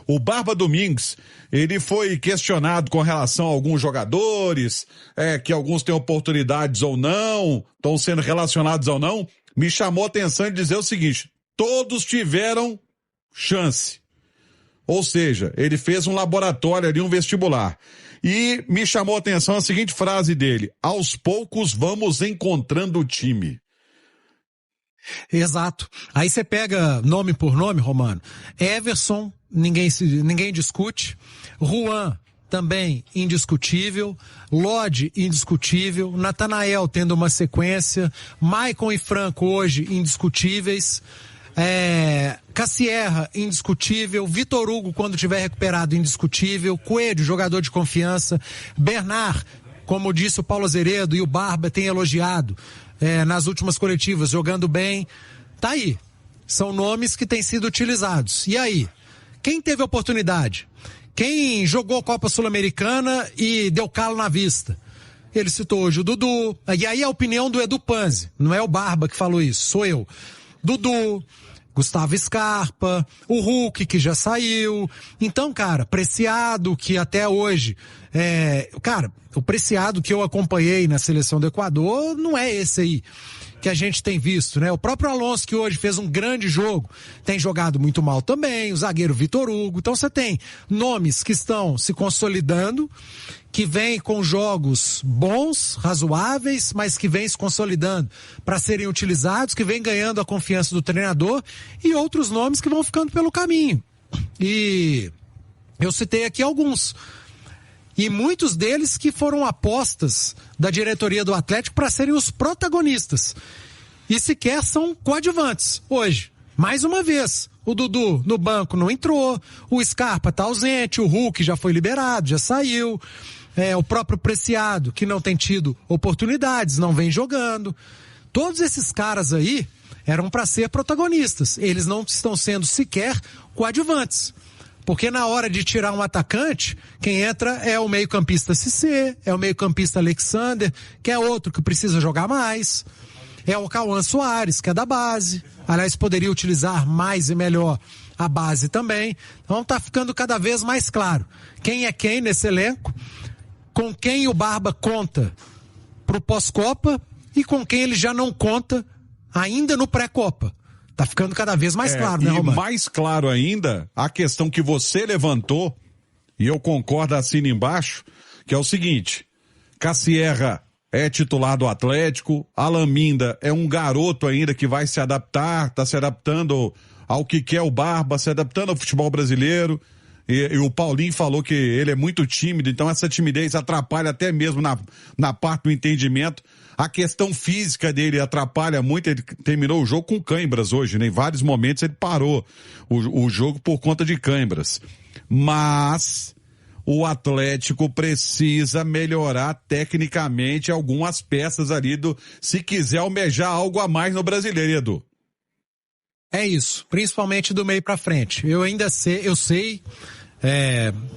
O Barba Domingues, ele foi questionado com relação a alguns jogadores, que alguns têm oportunidades ou não, estão sendo relacionados ou não. Me chamou a atenção de dizer o seguinte: todos tiveram chance. Ou seja, ele fez um laboratório ali, um vestibular. E me chamou a atenção a seguinte frase dele: aos poucos vamos encontrando o time. Exato. Aí você pega nome por nome, Romano. Everson, ninguém discute. Juan, também indiscutível. Lodge, indiscutível. Natanael tendo uma sequência. Maicon e Franco hoje indiscutíveis. Cassierra, indiscutível. Vitor Hugo, quando tiver recuperado, indiscutível. Coelho, jogador de confiança. Bernard, como disse o Paulo Azeredo e o Barba tem elogiado nas últimas coletivas, jogando bem. Tá aí. São nomes que têm sido utilizados. E aí? Quem teve oportunidade? Quem jogou Copa Sul-Americana e deu calo na vista? Ele citou hoje o Dudu. E aí a opinião do Edu Panzi. Não é o Barba que falou isso, sou eu. Dudu, Gustavo Scarpa, o Hulk, que já saiu. Então, cara, Preciado, que até hoje... o Preciado que eu acompanhei na seleção do Equador não é esse aí que a gente tem visto, né? O próprio Alonso, que hoje fez um grande jogo, tem jogado muito mal também, o zagueiro Vitor Hugo. Então você tem nomes que estão se consolidando, que vêm com jogos bons, razoáveis, mas que vêm se consolidando para serem utilizados, que vêm ganhando a confiança do treinador, e outros nomes que vão ficando pelo caminho. E eu citei aqui alguns. E muitos deles que foram apostas da diretoria do Atlético para serem os protagonistas. E sequer são coadjuvantes hoje. Mais uma vez, o Dudu no banco não entrou, o Scarpa está ausente, o Hulk já foi liberado, já saiu. O próprio Preciado, que não tem tido oportunidades, não vem jogando. Todos esses caras aí eram para ser protagonistas. Eles não estão sendo sequer coadjuvantes. Porque na hora de tirar um atacante, quem entra é o meio-campista Cissé, é o meio-campista Alexander, que é outro que precisa jogar mais. É o Cauã Soares, que é da base. Aliás, poderia utilizar mais e melhor a base também. Então tá ficando cada vez mais claro quem é quem nesse elenco, com quem o Barba conta pro pós-Copa e com quem ele já não conta ainda no pré-Copa. Tá ficando cada vez mais claro, né, Romano? E mais claro ainda, a questão que você levantou, e eu concordo, assino embaixo, que é o seguinte: Cassierra é titular do Atlético, Alan Minda é um garoto ainda que vai se adaptar, tá se adaptando ao que quer o Barba, se adaptando ao futebol brasileiro, e o Paulinho falou que ele é muito tímido, então essa timidez atrapalha até mesmo na parte do entendimento. A questão física dele atrapalha muito. Ele terminou o jogo com cãibras hoje, né? Em vários momentos ele parou o jogo por conta de cãibras. Mas o Atlético precisa melhorar tecnicamente algumas peças ali se quiser almejar algo a mais no Brasileiro, Edu. É isso, principalmente do meio pra frente. Eu sei,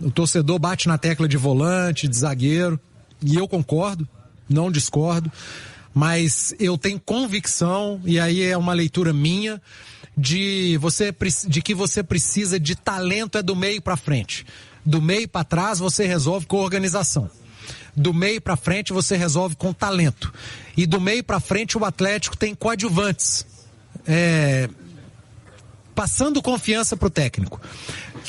o torcedor bate na tecla de volante, de zagueiro, e eu concordo, não discordo, mas eu tenho convicção, e aí é uma leitura minha, de que você precisa de talento do meio pra frente. Do meio pra trás você resolve com organização. Do meio pra frente você resolve com talento. E do meio pra frente o Atlético tem coadjuvantes. Passando confiança pro técnico.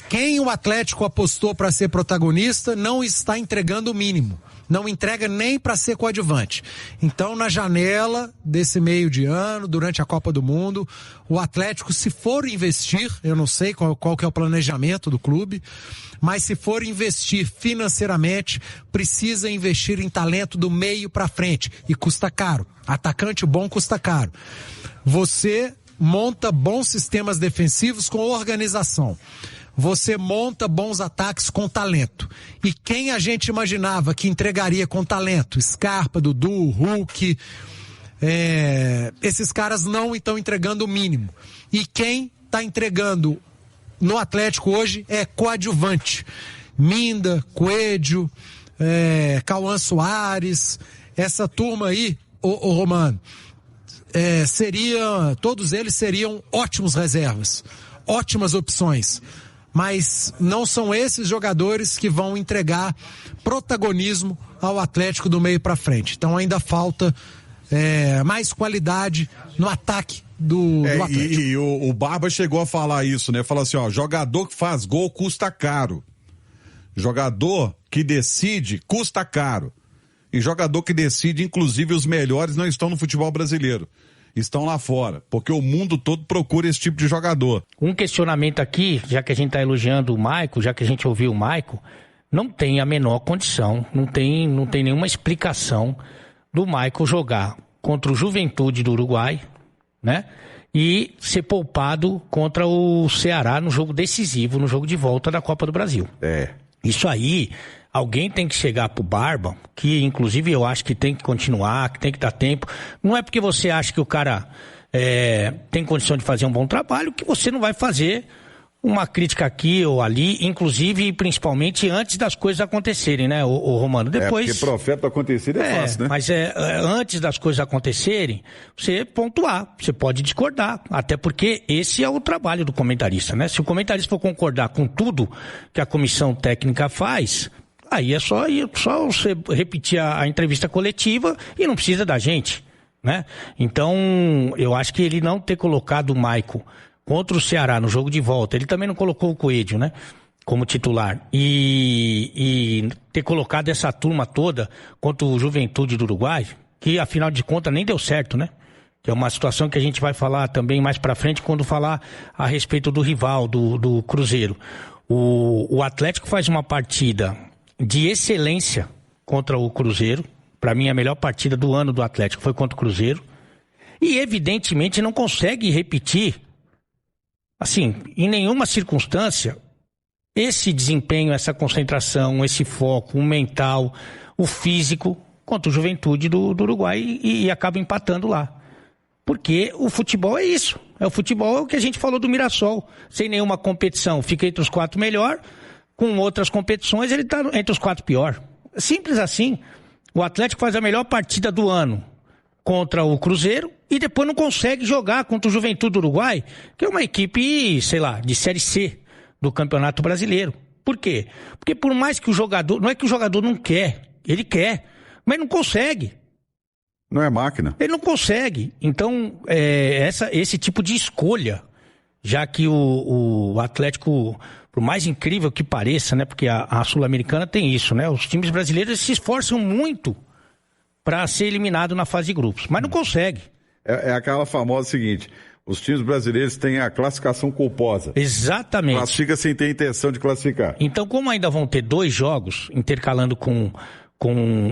Quem o Atlético apostou para ser protagonista não está entregando o mínimo. Não entrega nem para ser coadjuvante. Então, na janela desse meio de ano, durante a Copa do Mundo, o Atlético, se for investir, eu não sei qual que é o planejamento do clube, mas se for investir financeiramente, precisa investir em talento do meio para frente. E custa caro. Atacante bom custa caro. Você monta bons sistemas defensivos com organização. Você monta bons ataques com talento. E quem a gente imaginava que entregaria com talento? Scarpa, Dudu, Hulk. Esses caras não estão entregando o mínimo. E quem está entregando no Atlético hoje é coadjuvante. Minda, Coelho, Cauã Soares. Essa turma aí, o Romano, todos eles seriam ótimos reservas. Ótimas opções. mas não são esses jogadores que vão entregar protagonismo ao Atlético do meio para frente. Então ainda falta mais qualidade no ataque do Atlético. E o Barba chegou a falar isso, né? Falou assim, jogador que faz gol custa caro. Jogador que decide custa caro. E jogador que decide, inclusive os melhores não estão no futebol brasileiro. Estão lá fora, porque o mundo todo procura esse tipo de jogador. Um questionamento aqui, já que a gente está elogiando o Maicon, já que a gente ouviu o Maicon, não tem a menor condição, não tem nenhuma explicação do Maicon jogar contra o Juventude do Uruguai, né? E ser poupado contra o Ceará no jogo decisivo, no jogo de volta da Copa do Brasil. Isso aí, alguém tem que chegar pro Barba, que inclusive eu acho que tem que continuar, que tem que dar tempo. Não é porque você acha que o cara tem condição de fazer um bom trabalho que você não vai fazer uma crítica aqui ou ali, inclusive e principalmente antes das coisas acontecerem, né, o Romano? Depois, porque profeta acontecer é fácil, né? Mas antes das coisas acontecerem, você pontuar, você pode discordar, até porque esse é o trabalho do comentarista, né? Se o comentarista for concordar com tudo que a comissão técnica faz, aí é só você repetir a entrevista coletiva e não precisa da gente, né? Então, eu acho que ele não ter colocado o Maicon contra o Ceará no jogo de volta, ele também não colocou o Coelho, né, como titular, e ter colocado essa turma toda contra o Juventude do Uruguai, que afinal de contas nem deu certo, né, que é uma situação que a gente vai falar também mais pra frente quando falar a respeito do rival, do Cruzeiro. O Atlético faz uma partida de excelência contra o Cruzeiro, pra mim a melhor partida do ano do Atlético foi contra o Cruzeiro, e evidentemente não consegue repetir, assim, em nenhuma circunstância, esse desempenho, essa concentração, esse foco, o mental, o físico, contra o Juventude do Uruguai e acaba empatando lá. Porque o futebol é isso. O futebol é o que a gente falou do Mirassol. Sem nenhuma competição, fica entre os 4 melhor. Com outras competições, ele está entre os 4 pior. Simples assim. O Atlético faz a melhor partida do ano contra o Cruzeiro e depois não consegue jogar contra o Juventude do Uruguai, que é uma equipe, sei lá, de Série C do Campeonato Brasileiro. Por quê? Porque por mais que o jogador... Não é que o jogador não quer, ele quer, mas não consegue. Não é máquina. Ele não consegue. Então, esse tipo de escolha, já que o Atlético, por mais incrível que pareça, né, porque a Sul-Americana tem isso, né, os times brasileiros se esforçam muito para ser eliminado na fase de grupos, mas não consegue. É aquela famosa seguinte, os times brasileiros têm a classificação culposa. Exatamente. Classifica sem ter intenção de classificar. Então, como ainda vão ter 2 jogos intercalando com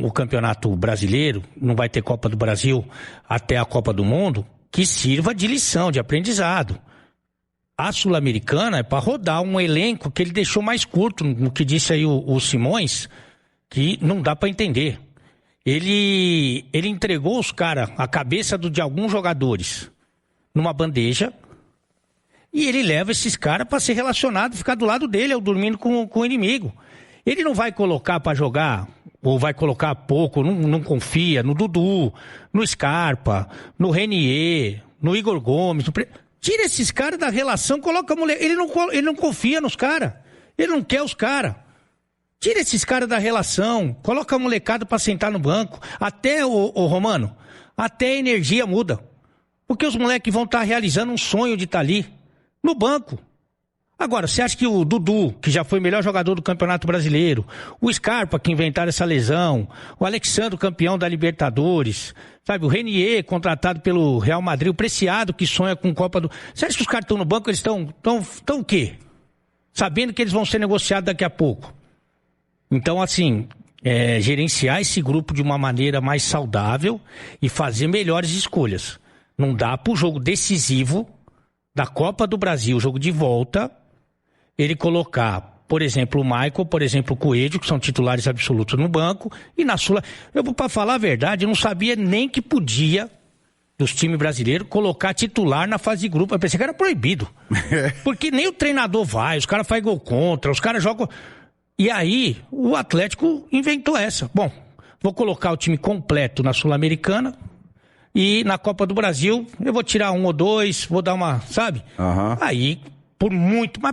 o Campeonato Brasileiro, não vai ter Copa do Brasil até a Copa do Mundo, que sirva de lição, de aprendizado. A Sul-Americana é para rodar um elenco que ele deixou mais curto, no que disse aí o Simões, que não dá para entender. Ele entregou os caras, a cabeça de alguns jogadores, numa bandeja, e ele leva esses caras para ser relacionado, ficar do lado dele, ou dormindo com o inimigo. Ele não vai colocar para jogar, ou vai colocar pouco, não confia no Dudu, no Scarpa, no Renier, no Igor Gomes. Tira esses caras da relação, coloca a mulher. Ele não confia nos caras, ele não quer os caras. Tira esses caras da relação, coloca a molecada pra sentar no banco. Até, o Romano, até a energia muda. Porque os moleques vão estar realizando um sonho de estar ali, no banco. Agora, você acha que o Dudu, que já foi o melhor jogador do Campeonato Brasileiro, o Scarpa, que inventaram essa lesão, o Alexandre, campeão da Libertadores, sabe, o Renier, contratado pelo Real Madrid, o Preciado, que sonha com Copa do... Você acha que os caras estão no banco, eles estão o quê? Sabendo que eles vão ser negociados daqui a pouco. Então, assim, gerenciar esse grupo de uma maneira mais saudável e fazer melhores escolhas. Não dá para o jogo decisivo da Copa do Brasil, jogo de volta, ele colocar, por exemplo, o Maicon, por exemplo, o Coelho, que são titulares absolutos no banco, e na Sula... Para falar a verdade, eu não sabia nem que podia, dos times brasileiros, colocar titular na fase de grupo. Eu pensei que era proibido. Porque nem o treinador vai, os caras fazem gol contra, os caras jogam... E aí, o Atlético inventou essa. Bom, vou colocar o time completo na Sul-Americana e na Copa do Brasil eu vou tirar 1 ou 2, vou dar uma, sabe? Uhum. Aí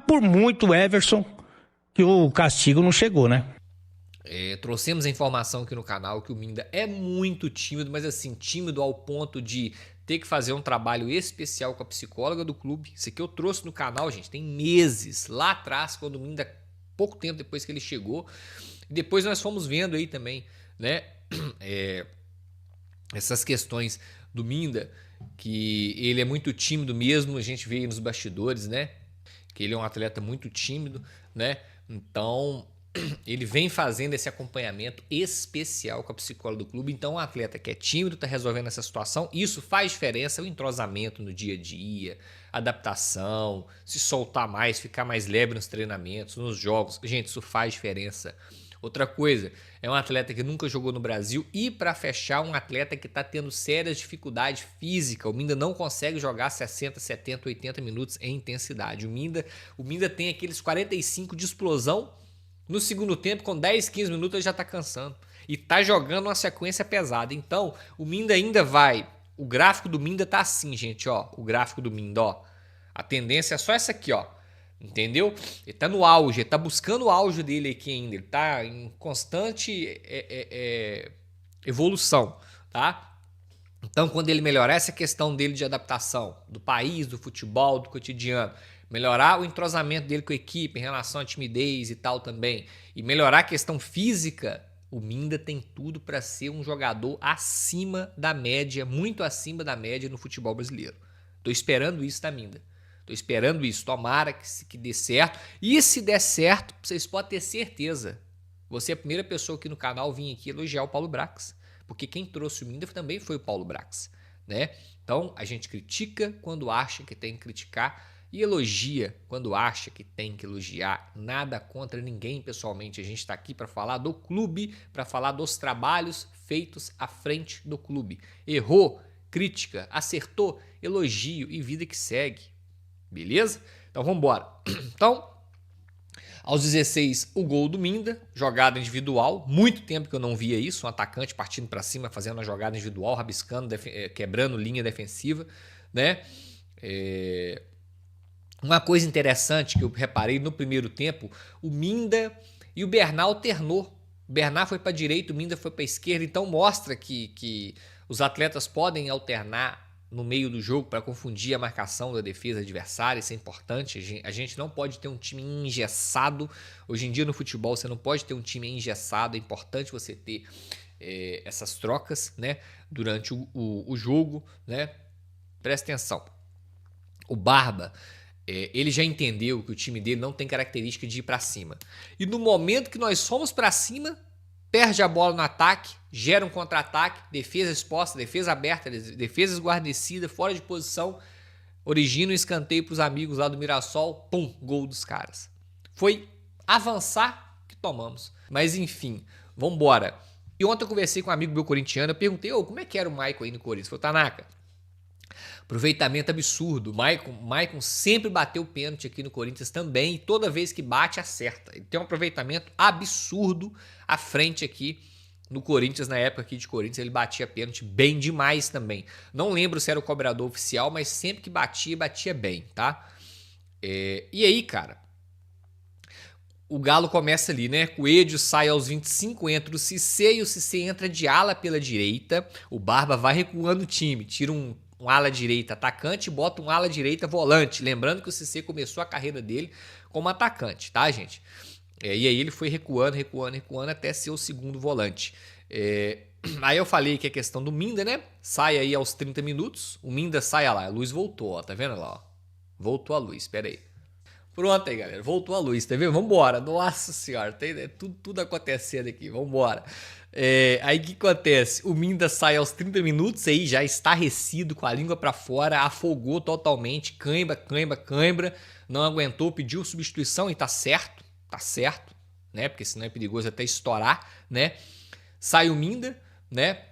por muito, Everson, que o castigo não chegou, né? Trouxemos a informação aqui no canal que o Minda é muito tímido, mas assim, tímido ao ponto de ter que fazer um trabalho especial com a psicóloga do clube. Isso aqui eu trouxe no canal, gente, tem meses, lá atrás, quando o Minda, pouco tempo depois que ele chegou. E depois nós fomos vendo aí também, né, essas questões do Minda, que ele é muito tímido mesmo, a gente vê aí nos bastidores, né, que ele é um atleta muito tímido, né, então ele vem fazendo esse acompanhamento especial com a psicóloga do clube. Então, um atleta que é tímido está resolvendo essa situação. Isso faz diferença, o entrosamento no dia a dia, adaptação, se soltar mais, ficar mais leve nos treinamentos, nos jogos. Gente, isso faz diferença. Outra coisa, é um atleta que nunca jogou no Brasil e, para fechar, um atleta que está tendo sérias dificuldades físicas. O Minda não consegue jogar 60, 70, 80 minutos em intensidade. O Minda tem aqueles 45 de explosão. No segundo tempo, com 10, 15 minutos, ele já tá cansando. E tá jogando uma sequência pesada. Então, o Minda ainda vai... O gráfico do Minda tá assim, gente, ó. O gráfico do Minda, ó. A tendência é só essa aqui, ó. Entendeu? Ele tá no auge, ele tá buscando o auge dele aqui ainda. Ele tá em constante evolução, tá? Então, quando ele melhorar essa questão dele de adaptação, do país, do futebol, do cotidiano... melhorar o entrosamento dele com a equipe em relação à timidez e tal também, e melhorar a questão física, o Minda tem tudo para ser um jogador acima da média, muito acima da média no futebol brasileiro. Tô esperando isso da Minda. Tô esperando isso. Tomara que dê certo. E se der certo, vocês podem ter certeza. Você é a primeira pessoa aqui no canal vir aqui elogiar o Paulo Brax. Porque quem trouxe o Minda também foi o Paulo Brax, né? Então, a gente critica quando acha que tem que criticar e elogia quando acha que tem que elogiar. Nada contra ninguém, pessoalmente. A gente está aqui para falar do clube, para falar dos trabalhos feitos à frente do clube. Errou, crítica, acertou, elogio e vida que segue. Beleza? Então vamos embora. Então, aos 16, o gol do Minda, jogada individual. Muito tempo que eu não via isso, um atacante partindo para cima, fazendo uma jogada individual, rabiscando, quebrando linha defensiva, né? Uma coisa interessante que eu reparei no primeiro tempo, o Minda e o Bernard alternou. O Bernard foi para a direita, o Minda foi para a esquerda, então mostra que os atletas podem alternar no meio do jogo para confundir a marcação da defesa adversária. Isso é importante. A gente não pode ter um time engessado. Hoje em dia no futebol você não pode ter um time engessado. É importante você ter essas trocas, né, durante o jogo, né? Presta atenção. O Barba, ele já entendeu que o time dele não tem característica de ir para cima. E no momento que nós fomos para cima, perde a bola no ataque, gera um contra-ataque, defesa exposta, defesa aberta, defesa esguarnecida, fora de posição, origina um escanteio para os amigos lá do Mirassol, pum, gol dos caras. Foi avançar que tomamos. Mas enfim, vamos embora. E ontem eu conversei com um amigo meu corintiano, eu perguntei, como é que era o Maicon aí no Corinthians? Ele falou, Tanaka, aproveitamento absurdo. O Maicon sempre bateu pênalti aqui no Corinthians também, e toda vez que bate, acerta. Ele tem um aproveitamento absurdo à frente aqui no Corinthians, na época aqui de Corinthians, ele batia pênalti bem demais também. Não lembro se era o cobrador oficial, mas sempre que batia bem, tá? E aí, cara, o Galo começa ali, né? Coelho sai aos 25, entra o Cissé, e o Cissé entra de ala pela direita. O Barba vai recuando o time, tira um ala direita atacante e bota um ala direita volante. Lembrando que o Cissé começou a carreira dele como atacante, tá, gente? E aí ele foi recuando até ser o segundo volante. Aí eu falei que a questão do Minda, né? Sai aí aos 30 minutos. O Minda sai lá. A luz voltou, ó. Tá vendo lá, ó? Voltou a luz, espera aí. Pronto aí, galera. Voltou a luz, tá vendo? Vambora. Nossa senhora, tem tudo acontecendo aqui. Vambora. Aí o que acontece? O Minda sai aos 30 minutos, aí já estarrecido, com a língua pra fora, afogou totalmente, cãibra, não aguentou, pediu substituição e tá certo, né? Porque senão é perigoso até estourar, né? Sai o Minda, né?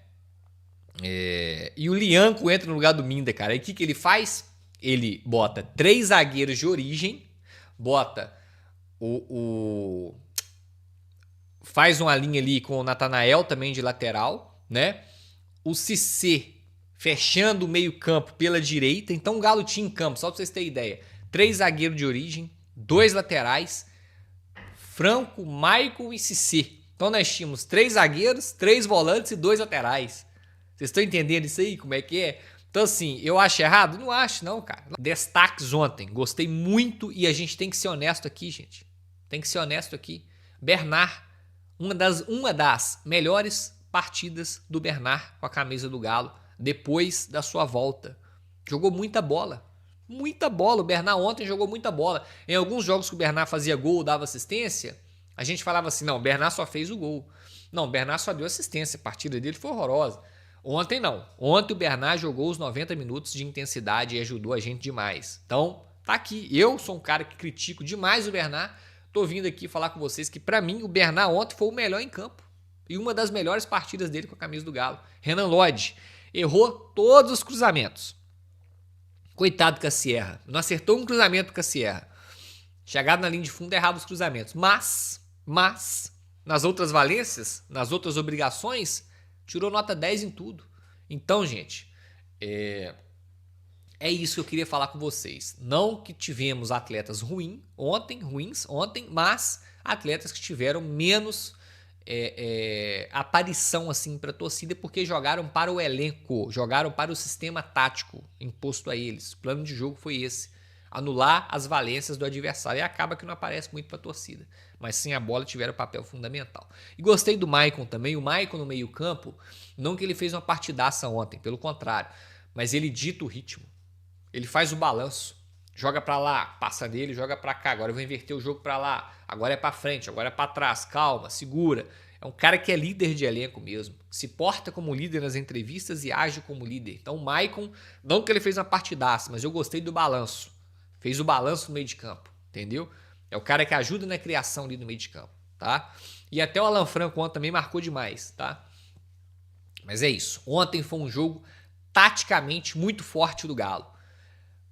E o Lianco entra no lugar do Minda, cara. Aí o que ele faz? Ele bota 3 zagueiros de origem, bota faz uma linha ali com o Natanael também de lateral, né? O Cissé fechando o meio campo pela direita. Então o Galo tinha em campo, só pra vocês terem ideia, 3 zagueiros de origem, 2 laterais, Franco, Maicon e Cissé. Então nós tínhamos 3 zagueiros, 3 volantes e 2 laterais. Vocês estão entendendo isso aí? Como é que é? Então assim, eu acho errado? Não acho não, cara. Destaques ontem, gostei muito e a gente tem que ser honesto aqui, gente. Tem que ser honesto aqui. Bernard, uma das melhores partidas do Bernard com a camisa do Galo, depois da sua volta. Jogou muita bola. Muita bola. O Bernard ontem jogou muita bola. Em alguns jogos que o Bernard fazia gol, dava assistência, a gente falava assim, não, o Bernard só fez o gol. Não, o Bernard só deu assistência. A partida dele foi horrorosa. Ontem não. Ontem o Bernard jogou os 90 minutos de intensidade e ajudou a gente demais. Então, tá aqui. Eu sou um cara que critico demais o Bernard. Tô vindo aqui falar com vocês que, pra mim, o Bernard ontem foi o melhor em campo. E uma das melhores partidas dele com a camisa do Galo. Renan Lodge errou todos os cruzamentos. Coitado do Cassierra. Não acertou um cruzamento com a Cassierra. Chegado na linha de fundo, errado os cruzamentos. Mas, nas outras valências, nas outras obrigações, tirou nota 10 em tudo. Então, gente, é isso que eu queria falar com vocês. Não que tivemos atletas ruins ontem, mas atletas que tiveram menos aparição assim para a torcida porque jogaram para o elenco, jogaram para o sistema tático imposto a eles. O plano de jogo foi esse: anular as valências do adversário, e acaba que não aparece muito para a torcida, mas sem a bola tiveram papel fundamental. E gostei do Maicon também. O Maicon no meio campo, não que ele fez uma partidaça ontem, pelo contrário, mas ele dita o ritmo, ele faz o balanço, joga para lá, passa nele, joga para cá, agora eu vou inverter o jogo para lá, agora é para frente, agora é para trás, calma, segura. É um cara que é líder de elenco mesmo, se porta como líder nas entrevistas e age como líder. Então o Maicon, não que ele fez uma partidaça, mas eu gostei do balanço. Fez o balanço no meio de campo, entendeu? É o cara que ajuda na criação ali no meio de campo, tá? E até o Alan Franco ontem também marcou demais, tá? Mas é isso. Ontem foi um jogo taticamente muito forte do Galo,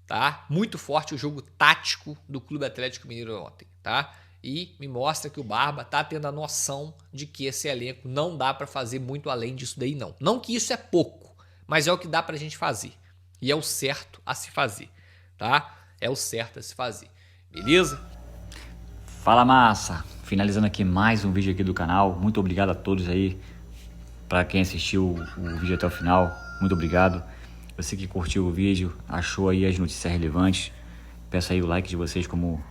tá? Muito forte o jogo tático do Clube Atlético Mineiro ontem, tá? E me mostra que o Barba tá tendo a noção de que esse elenco não dá para fazer muito além disso daí, não. Não que isso é pouco, mas é o que dá pra gente fazer. E é o certo a se fazer, tá? É o certo a se fazer, beleza? Fala, massa! Finalizando aqui mais um vídeo aqui do canal. Muito obrigado a todos aí, para quem assistiu o vídeo até o final. Muito obrigado. Você que curtiu o vídeo, achou aí as notícias relevantes, peço aí o like de vocês como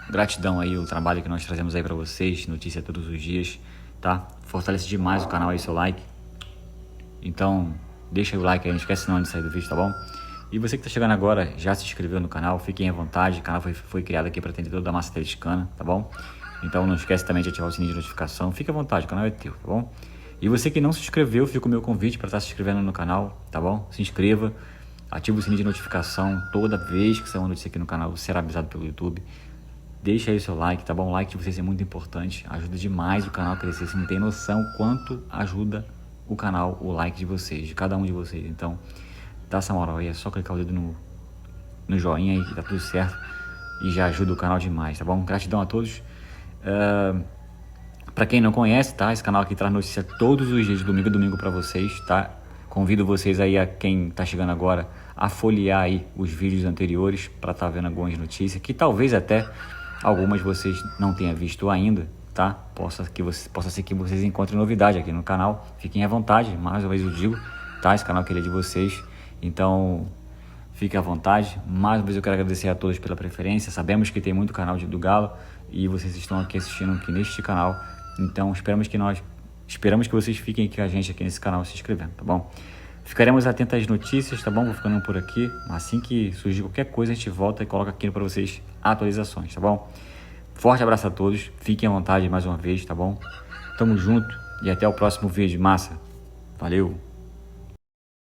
gratidão aí o trabalho que nós trazemos aí para vocês, notícia todos os dias, tá? Fortalece demais o canal aí, seu like. Então, deixa aí o like aí, não esquece não de sair do vídeo, tá bom? E você que tá chegando agora, já se inscreveu no canal, fiquem à vontade, o canal foi criado aqui para atender toda a massa atleticana, tá bom? Então não esquece também de ativar o sininho de notificação, fique à vontade, o canal é teu, tá bom? E você que não se inscreveu, fica o meu convite para estar se inscrevendo no canal, tá bom? Se inscreva, ativa o sininho de notificação, toda vez que sair uma notícia aqui no canal, você será avisado pelo YouTube. Deixa aí o seu like, tá bom? O like de vocês é muito importante, ajuda demais o canal a crescer. Você não tem noção quanto ajuda o canal, o like de vocês, de cada um de vocês. Então, dá essa moral aí, é só clicar o dedo no joinha aí que tá tudo certo e já ajuda o canal demais, tá bom? Gratidão a todos. Pra quem não conhece, tá? Esse canal aqui traz notícia todos os dias, de domingo a domingo pra vocês, tá? Convido vocês aí, a quem tá chegando agora, a folhear aí os vídeos anteriores para tá vendo algumas notícias, que talvez até algumas vocês não tenham visto ainda, tá? Possa ser que vocês encontrem novidade aqui no canal. Fiquem à vontade, mais uma vez eu digo, tá? Esse canal aqui é de vocês, então fiquem à vontade. Mais uma vez eu quero agradecer a todos pela preferência. Sabemos que tem muito canal do Galo e vocês estão aqui assistindo aqui neste canal, então esperamos que vocês fiquem com a gente aqui nesse canal se inscrevendo, tá bom? Ficaremos atentos às notícias, tá bom? Vou ficando por aqui. Assim que surgir qualquer coisa, a gente volta e coloca aqui para vocês atualizações, tá bom? Forte abraço a todos. Fiquem à vontade mais uma vez, tá bom? Tamo junto e até o próximo vídeo. Massa. Valeu!